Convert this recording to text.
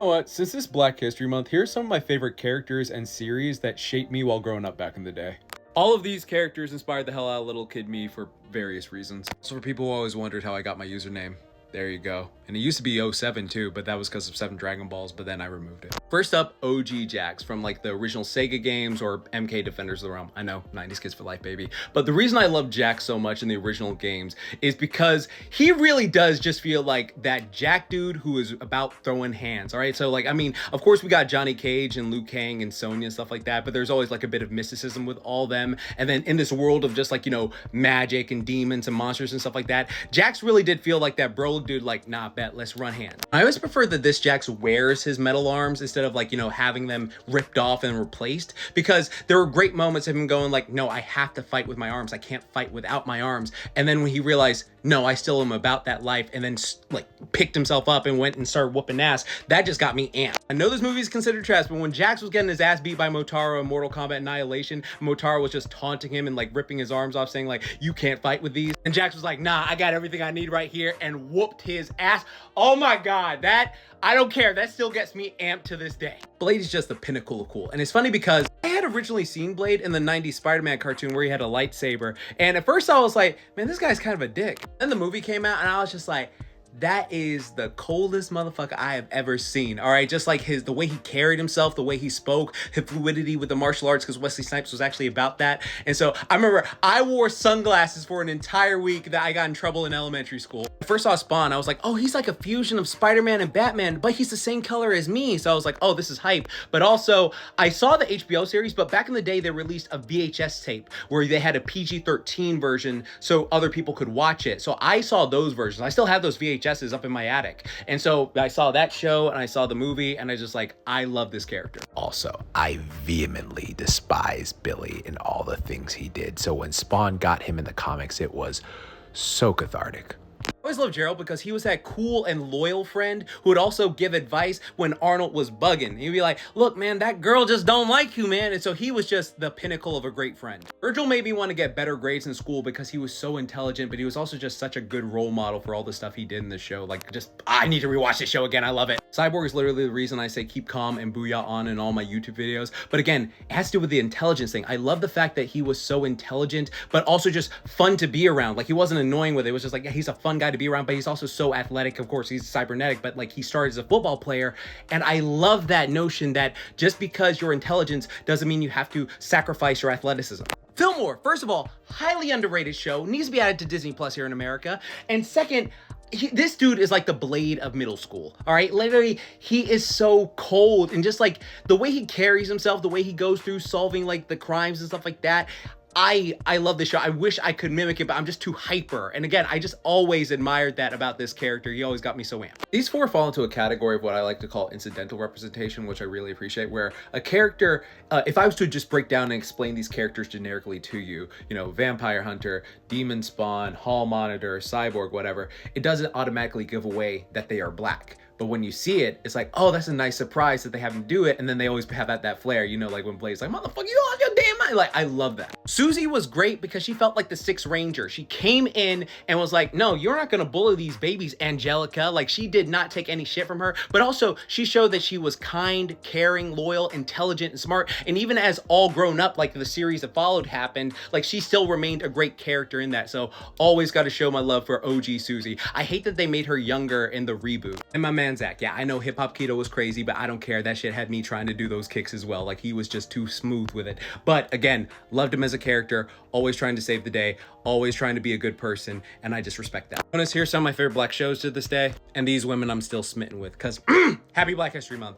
You know what? Since this Black History Month, here's some of my favorite characters and series that shaped me while growing up back in the day. All of these characters inspired the hell out of little kid me for various reasons. So for people who always wondered how I got my username, there you go. And it used to be 07 too, but that was because of 7 Dragon Balls, but then I removed it. First up, OG Jax from like the original Sega games or MK Defenders of the Realm. I know, 90s kids for life, baby. But the reason I love Jax so much in the original games is because he really does just feel like that Jack dude who is about throwing hands, all right? So like, I mean, of course we got Johnny Cage and Liu Kang and Sonya and stuff like that, but there's always like a bit of mysticism with all them. And then in this world of just like, you know, magic and demons and monsters and stuff like that, Jax really did feel like that bro dude, like, nah, bet, let's run hands. I always prefer that this Jax wears his metal arms instead of like, you know, having them ripped off and replaced, because there were great moments of him going like, no, I have to fight with my arms. I can't fight without my arms. And then when he realized, no, I still am about that life, and then like picked himself up and went and started whooping ass, that just got me amped. I know this movie is considered trash, but when Jax was getting his ass beat by Motaro in Mortal Kombat Annihilation, Motaro was just taunting him and like ripping his arms off, saying like, you can't fight with these. And Jax was like, nah, I got everything I need right here, and whooped his ass. Oh my God, that, I don't care. That still gets me amped to this day. Blade is just the pinnacle of cool. And it's funny because I had originally seen Blade in the 90s Spider-Man cartoon where he had a lightsaber. And at first I was like, man, this guy's kind of a dick. Then the movie came out and I was just like, that is the coldest motherfucker I have ever seen. All right, just like the way he carried himself, the way he spoke, his fluidity with the martial arts, because Wesley Snipes was actually about that. And so I remember I wore sunglasses for an entire week that I got in trouble in elementary school. I first saw Spawn, I was like, oh, he's like a fusion of Spider-Man and Batman, but he's the same color as me. So I was like, oh, this is hype. But also I saw the HBO series, but back in the day they released a VHS tape where they had a PG-13 version so other people could watch it. So I saw those versions. I still have those VHSs up in my attic. And so I saw that show and I saw the movie and I just like, I love this character. Also, I vehemently despise Billy and all the things he did. So when Spawn got him in the comics, it was so cathartic. I always loved Gerald because he was that cool and loyal friend who would also give advice when Arnold was bugging. He'd be like, look, man, that girl just don't like you, man. And so he was just the pinnacle of a great friend. Virgil made me want to get better grades in school because he was so intelligent, but he was also just such a good role model for all the stuff he did in the show. Like, just, I need to rewatch this show again. I love it. Cyborg is literally the reason I say keep calm and booyah on in all my YouTube videos. But again, it has to do with the intelligence thing. I love the fact that he was so intelligent, but also just fun to be around. Like, he wasn't annoying with it. It was just like, yeah, he's a fun guy to be around, but he's also so athletic. Of course, he's cybernetic, but like he started as a football player. And I love that notion that just because your intelligence doesn't mean you have to sacrifice your athleticism. Fillmore, first of all, highly underrated show, needs to be added to Disney Plus here in America. And second, this dude is like the Blade of middle school, all right? Literally, he is so cold, and just like the way he carries himself, the way he goes through solving like the crimes and stuff like that, I love this show. I wish I could mimic it, but I'm just too hyper. And again, I just always admired that about this character. He always got me so amped. These four fall into a category of what I like to call incidental representation, which I really appreciate, where a character, if I was to just break down and explain these characters generically to you, you know, Vampire Hunter, Demon Spawn, Hall Monitor, Cyborg, whatever, it doesn't automatically give away that they are black. But when you see it, it's like, oh, that's a nice surprise that they have him do it. And then they always have that flair, you know, like when Blade's like, motherfucker, you lost your damn mind. Like, I love that. Susie was great because she felt like the Sixth Ranger. She came in and was like, no, you're not going to bully these babies, Angelica. Like, she did not take any shit from her. But also, she showed that she was kind, caring, loyal, intelligent, and smart. And even as all grown up, like the series that followed happened, like she still remained a great character in that. So always got to show my love for OG Susie. I hate that they made her younger in the reboot. And my man Zach, yeah, I know Hip Hop Keto was crazy, but I don't care. That shit had me trying to do those kicks as well. Like, he was just too smooth with it. But again, loved him as a character, always trying to save the day, always trying to be a good person, and I just respect that. Here's some of my favorite black shows to this day, and these women I'm still smitten with, because happy Black History Month.